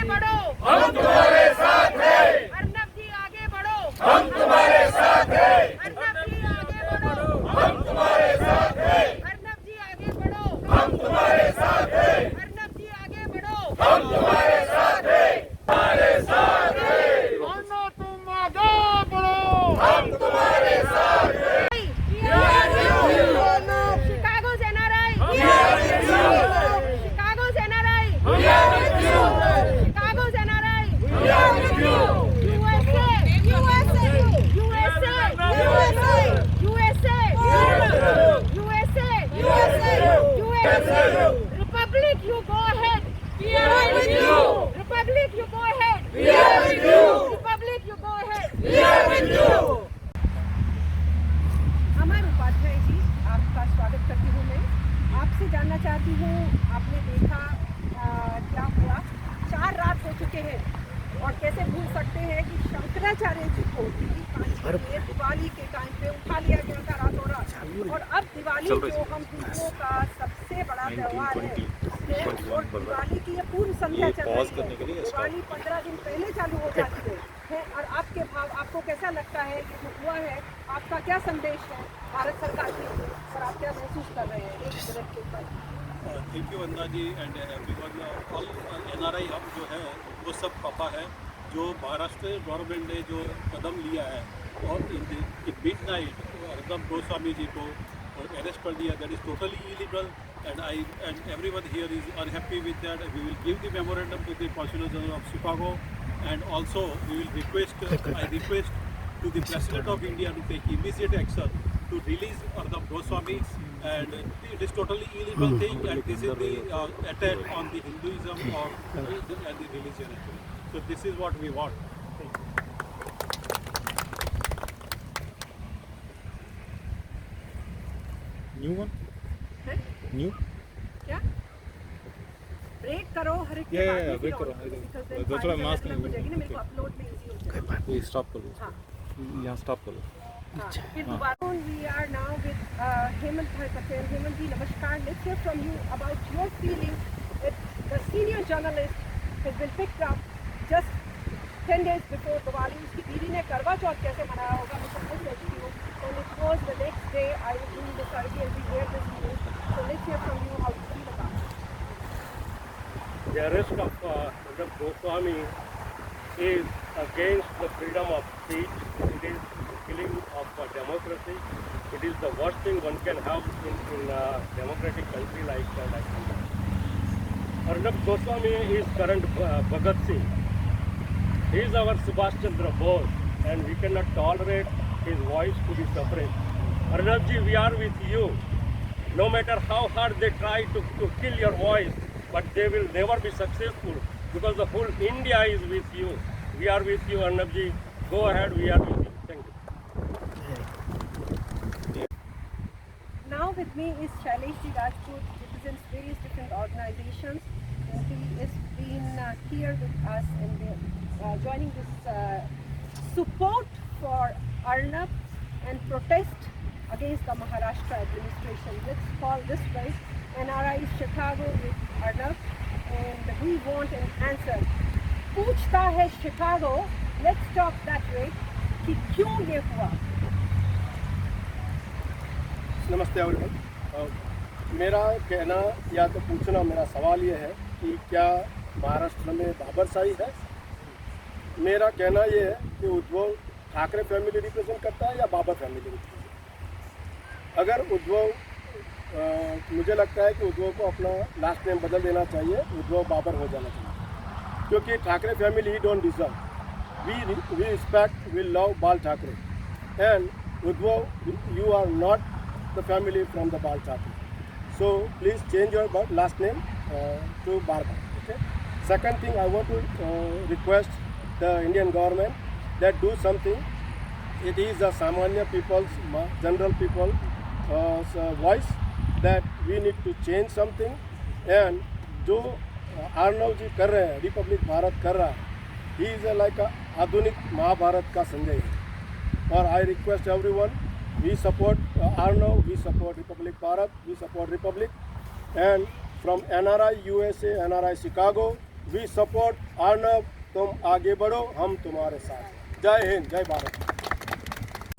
बढ़ो, हम तुम्हारे साथ हैं। अर्नब जी आगे बढ़ो, हम तुम्हारे साथ हैं। अर्नब जी आगे बढ़ो, हम तुम्हारे साथ हैं। अर्नब जी आगे बढ़ो, हम तुम्हारे साथ हैं। अर्नब जी आगे बढ़ो, हम तुम्हारे साथ हैं। तुम्हारे साथ हैं। मानो तुम आगे बढ़ो, हम तुम्हारे साथ हैं। Chicago's NRI, We are with you. Chicago's NRI, We are with you. Chicago's NRI, We are with you. USA, USA, USA, USA, USA, USA, USA, Republic, you go ahead. We are with you. Republic, you go ahead. We are with you. Republic, you go ahead. We are with you. अमर उपाध्याय जी, आपका स्वागत करती हूँ मैं। आपसे जानना चाहती हूँ, आपने देखा क्या हुआ, 4 रात हो चुके हैं और कैसे भूल सकते हैं कि शंकराचार्य जी को दिवाली के टाइम पे उठा लिया गया था रातों रात, और अब दिवाली जो हम हिंदुओं का सबसे बड़ा त्यौहार है, और दिवाली की ये पूर्व संध्या चल रही है। दिवाली 15 दिन पहले चालू हो जाती है, और आपके भाव, आपको कैसा लगता है कि जो हुआ है, आपका क्या संदेश है भारत सरकार की, और आप क्या महसूस कर रहे हैं एक मिनट के ऊपर? Thank you Vandana ji and everyone. All NRI हम जो है वो सब पापा है जो महाराष्ट्र गवर्नमेंट ने जो कदम लिया है, और इन मिडनाइट अर्नब गोस्वामी जी को अरेस्ट कर दिया, that is totally illegal and everyone here is unhappy with that. We will give the memorandum to the Consul General of Chicago, and also we will request I request to the President of India to take immediate action to release Arnab Goswami, and it is totally illegal thing, and this is the attack on the Hinduism or and the religion. So this is what we want. New one? हैं? New? क्या break करो हर एक के Yeah, बाद yeah, में break फिर करो, और break करो। because then दूसरा फाइल mask अलग नहीं हो जाएगी ना, मेरे को okay. अपलोड में इजी हो जाएगा। ये stop करो। हाँ, यहाँ stop करो। हाँ, फिर दोबारा we are now with Hemant Bhai Patel. Hemant ji, नमस्कार. Let's hear from you about your feeling that the senior journalist has been picked up just 10 days before Diwali. उसकी बीवी ने करवा चौथ कैसे मनाया होगा, मैं समझ सकती हूँ, and it was the next day. I was doing this idea as we hear this news. So let's hear from you how you feel about it. The arrest of Arnab Goswami is against the freedom of speech. It is killing of democracy. It is the worst thing one can have in a democratic country like India. Arnab Goswami is current Bhagat Singh. He is our Subhash Chandra Bose, and we cannot tolerate his voice to be suppressed. Arnab ji, we are with you. No matter how hard they try to kill your voice, but they will never be successful, because the whole India is with you. We are with you, Arnab ji. Go ahead, we are with you. Thank you. Now with me is Shailesh Ji Rajput, represents various different organizations, and he has been here with us and joining this support for Arnab and protest against the Maharashtra administration. Let's call this way NRI Chicago with Arnab, and we want an answer. पूछता है Chicago, let's talk that way, कि क्यों ये हुआ? नमस्ते everyone. मेरा कहना या तो पूछना, मेरा सवाल ये है कि क्या महाराष्ट्र में बाबरशाही है? मेरा कहना ये है कि उद्धव ठाकरे फैमिली रिप्रेजेंट करता है या बाबर फैमिली रिप्रेजेंट। अगर उद्धव मुझे लगता है कि उद्धव को अपना लास्ट नेम बदल देना चाहिए, उद्धव बाबर हो जाना चाहिए, क्योंकि Thackeray family he don't deserve. We respect, we love Bal Thackeray, and Uddhav you are not the family from the Bal Thackeray. So please change your last name to Barba. Okay. Second thing, I want to request the Indian government that do something. It is the Samanya people's, general people voice that we need to change something. And जो आर्नव जी कर रहे हैं, Republic Bharat कर रहा है, he is like a आधुनिक महाभारत का संजय है. और I request everyone, we support Arnav, we support Republic Bharat, we support Republic, and from NRI USA, NRI Chicago, we support Arnab, तुम आगे बढ़ो, हम तुम्हारे साथ। जय हिंद, जय Bharat.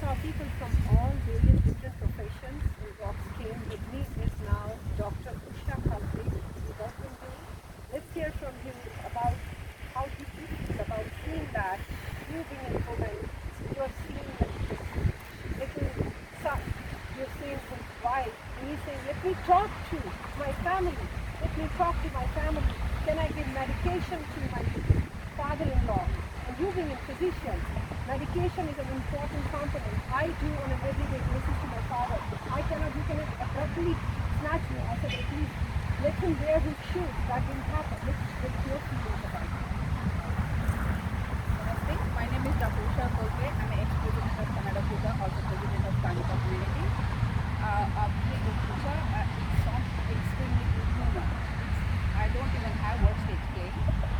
Saw people from all various different professions and walks came with me is now Dr. Usha Khalsi. Let's hear from him about how he feels about seeing that you being a woman, you are seeing the little son, you're seeing his wife, and he's saying, let me talk to my family, let me talk to my family. Can I give medication to my father-in-law? And you being a physician, medication is an important component. I do on a everyday basis to my father. I cannot, you cannot abruptly snatch me. I said, at least let him wear his shoes. That didn't happen. Let's your feelings about it. Namaste. My name is Dr. Usha Khalsi. I'm an ex-president of Kannada Puja, also president of Kanika community. It sounds extremely inhuman. I don't even have words to explain.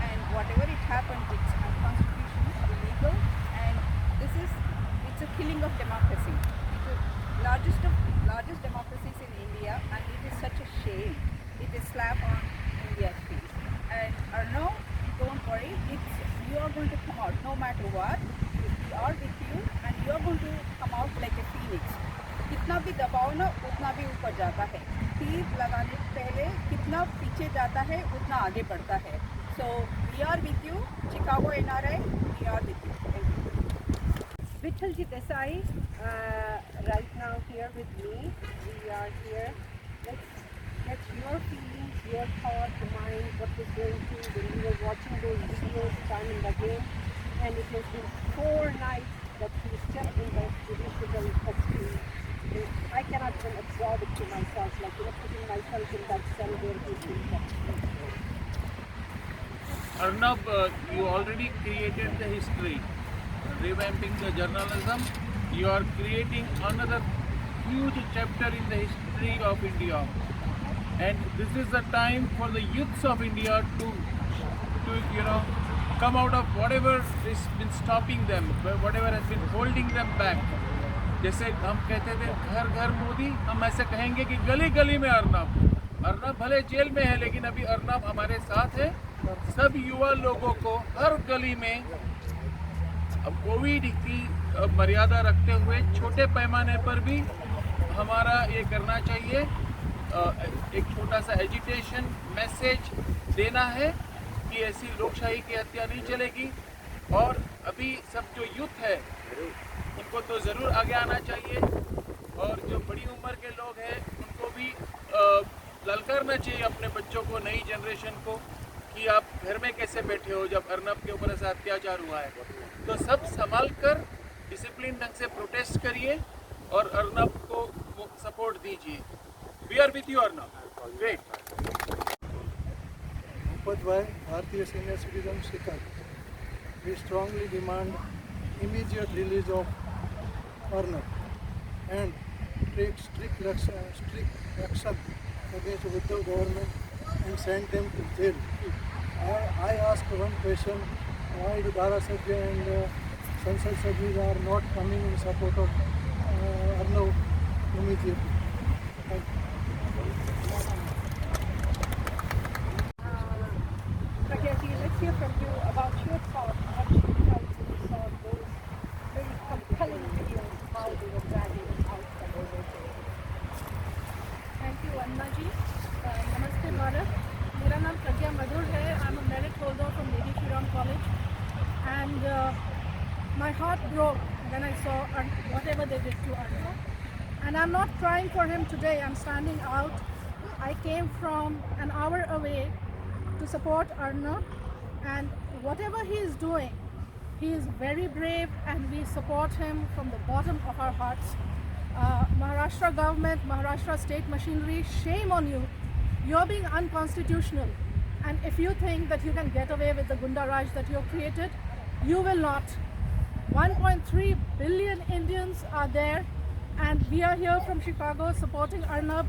And whatever it happened, it's unconstitutional, illegal, and it's a killing of democracy. It's the largest democracies in India, and it is such a shame. It is slap on India's face. And Arnav, don't worry, you are going to come out no matter what. We are with you, and you are going to come out like a phoenix. कितना भी दबाओ ना उतना भी ऊपर जाता है, तीर लगाने से पहले कितना पीछे जाता है उतना आगे बढ़ता है. So we are with you, Chicago NRI, we are with you. Thank you. Vithalji Desai, right now here with me. We are here. Let's get your feelings, your thoughts, your mind, what was going through when you were watching those videos time and again. And it has been 4 nights that he is still in the judicial custody. I cannot even absorb it to myself, like putting myself in that cell where he is being kept. Arnab, you already created the history, revamping the journalism. You are creating another huge chapter in the history of India. And this is the time for the youths of India to come out of whatever has been stopping them, whatever has been holding them back. जैसे हम कहते थे घर घर मोदी, हम ऐसे कहेंगे कि गली गली में अर्नब भले जेल में है लेकिन अभी अर्नब हमारे साथ है. सब युवा लोगों को हर गली में अब कोविड की मर्यादा रखते हुए छोटे पैमाने पर भी हमारा ये करना चाहिए. एक छोटा सा एजिटेशन मैसेज देना है कि ऐसी लोकशाही की हत्या नहीं चलेगी. और अभी सब जो यूथ है उनको तो ज़रूर आगे आना चाहिए, और जो बड़ी उम्र के लोग हैं उनको भी ललकारना चाहिए अपने बच्चों को, नई जनरेशन को, कि आप घर में कैसे बैठे हो जब अर्नब के ऊपर ऐसा अत्याचार हुआ है. तो सब संभाल कर डिसिप्लिन ढंग से प्रोटेस्ट करिए और अर्नब को सपोर्ट दीजिए. We are with you Arnab. Great. Bhupat भाई, Bharatiya senior citizen Shikhar. We strongly demand immediate release of Arnab and take strict action against Uddhav government and send them to jail. I ask one question: why the Dharasabhya and Sansad Sabhis are not coming in support of Arnab immediately? Thank you. Let's hear from you about your thoughts, what you felt when you saw those very compelling videos, how they were dragging out from over there. Thank you, Anna ji. Namaste, Bharat. मेरा नाम प्रज्ञा मधुर है. I'm a merit holder from Lady Shri Ram College, and my heart broke when I saw whatever they did to Arnab. And I'm not crying for him today. I'm standing out. I came from an hour away to support Arnab, and whatever he is doing, he is very brave, and we support him from the bottom of our hearts. Maharashtra government, Maharashtra state machinery, shame on you. You're being unconstitutional, and if you think that you can get away with the Gunda Raj that you have created, you will not. 1.3 billion Indians are there, and we are here from Chicago supporting Arnab,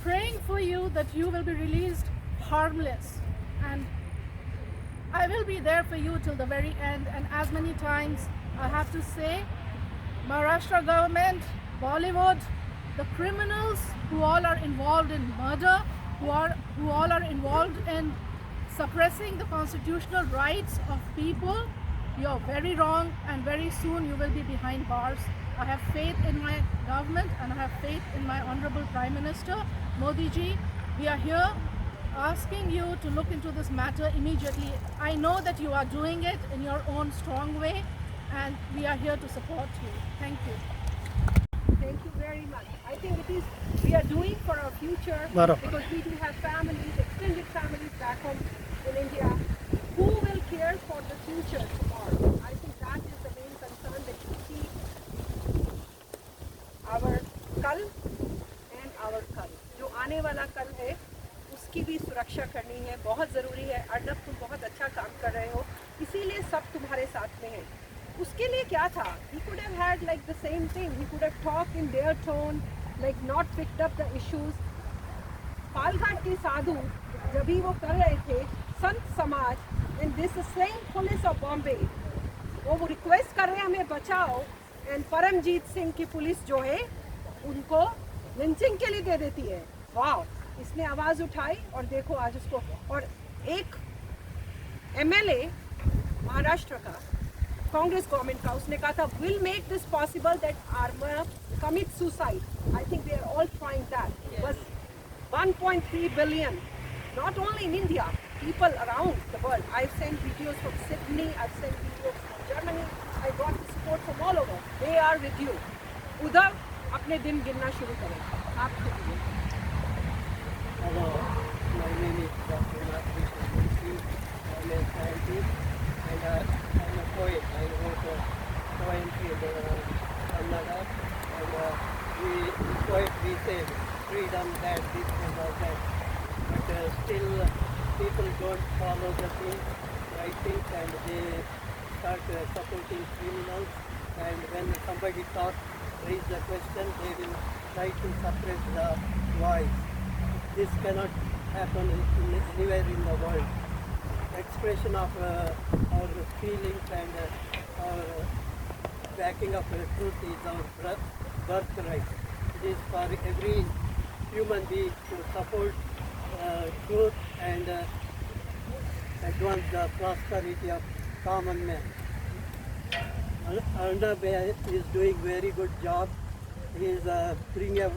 praying for you that you will be released harmless. And I will be there for you till the very end. And as many times I have to say, Maharashtra government, Bollywood, the criminals who all are involved in murder, who all are involved in suppressing the constitutional rights of people, you're very wrong, and very soon you will be behind bars. I have faith in my government and I have faith in my Honorable Prime Minister, Modi ji. We are here asking you to look into this matter immediately. I know that you are doing it in your own strong way, and we are here to support you. Thank you. Thank you very much. I think it is we are doing for our future because we do have families, extended families back home in India. Who will care for the future tomorrow? I think that is the main concern, that you see our kal and our kal. जो आने वाला कल है उसकी भी सुरक्षा करनी है, बहुत ज़रूरी है। अर्नब, तुम बहुत अच्छा काम कर रहे हो, इसीलिए सब तुम्हारे साथ में है। उसके लिए क्या था? He could have had like the same thing. He could have talked in their tone, like not picked up the issues. Palghat के साधु जब भी वो कर रहे थे, संत समाज and this same police of Bombay, वो रिक्वेस्ट कर रहे हैं हमें बचाओ, and परमजीत सिंह की पुलिस जो है उनको लिंचिंग के लिए दे देती है। वाह, इसने आवाज़ उठाई और देखो आज उसको। और एक एमएलए महाराष्ट्र का, कांग्रेस गवर्नमेंट का, उसने कहा था will make this possible that armour commit suicide. I think they are all trying that. बस 1.3 billion, not only in India, people around the world. I've sent videos from Sydney, I've sent videos from Germany, I got the support from all over. They are with you. उधर अपने दिन गिनना शुरू करें। आप खुद। Hello, my name is Dr. Nathkrishna Munshi. I'm a scientist and I'm a poet. I wrote a poetry in Kannada, and in poetry said freedom, that, this and all that. But still people don't follow the things, right things, and they start supporting criminals. And when somebody talks, raise the question, they will try to suppress the voice. This cannot happen anywhere in the world. Expression of our feelings and our backing of the truth is our birthright. It is for every human being to support truth and advance the prosperity of common man. Arnab is doing very good job. He is bringing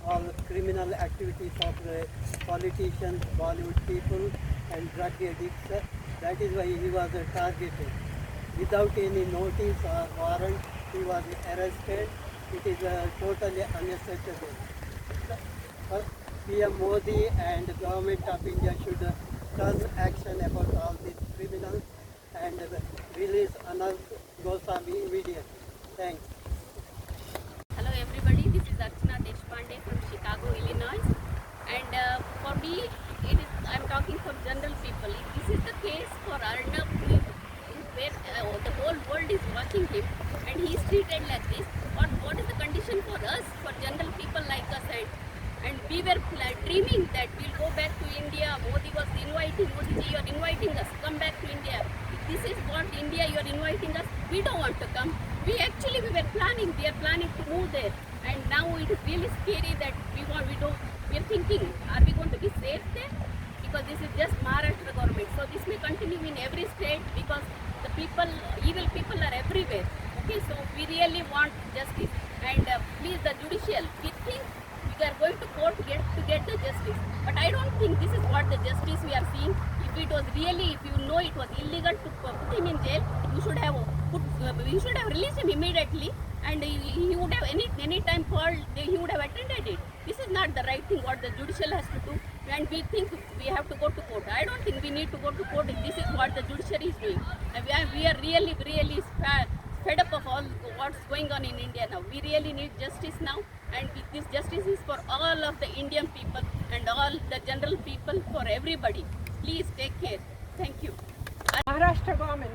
all the criminal activities of the politicians, Bollywood people and drug addicts. That is why he was targeted. Without any notice or warrant, he was arrested. It is totally unacceptable. PM Modi and the government of India should turn action about all these criminals and release Arnab Goswami immediately. Thanks. Hello everybody, this is Archana Deshpande from Chicago, Illinois, and for me, I'm talking for general people. If this is the case for Arnab, where the whole world is watching him and he is treated like this, what is the condition for us, for general people like us, and we were dreaming that we'll go back to India. Modi was inviting, Modi ji, you are inviting us, come back to India. If this is what India you are inviting us, we don't want to come. We are planning to move there, and now it is really scary that we are thinking, are we going to be safe there? Because this is just Maharashtra government, so this may continue in every state because the people, evil people are everywhere. Okay, so we really want justice, and please the judicial, we think we are going to court to get the justice, but I don't think this is what the justice we are seeing. If it was really, if you know it was illegal to put him in jail, you should have released him immediately, and he would have any time called, he would have attended it. This is not the right thing what the judicial has to do, and we think we have to go to court. I don't think we need to go to court if this is what the judiciary is doing. And we are really fed up of all what's going on in India now. We really need justice now, and this justice is for all of the Indian people and all the general people, for everybody. Please take care. Thank you. Maharashtra government,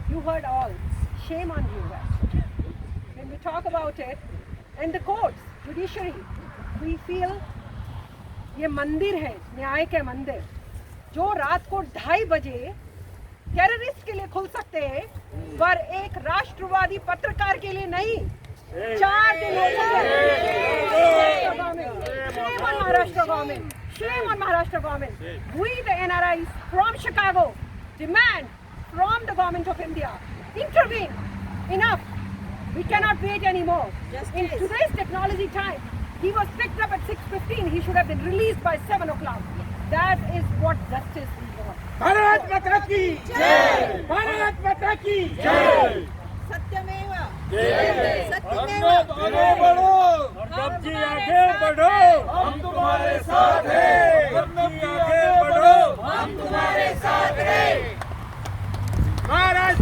you heard all. Shame on you guys. When we talk about it, and the courts, judiciary, we feel ये मंदिर है, न्याय के मंदिर, जो रात को 2:30 बजे टेररिस्ट के लिए खुल सकते हैं, पर एक राष्ट्रवादी पत्रकार के लिए नहीं। 4 दिन हो चुके। Shame on Maharashtra government. Shame on Maharashtra government. We, the NRIs from Chicago, demand from the government of India, intervene. Enough. We cannot wait anymore. In today's technology time, he was picked up at 6:15. He should have been released by 7 o'clock. That is what justice we want. Bharat माता की जय, भारत माता की जय। सत्यमेव आगे बढ़ो, हम आगे बढ़ो, हम तुम्हारे साथ हैं।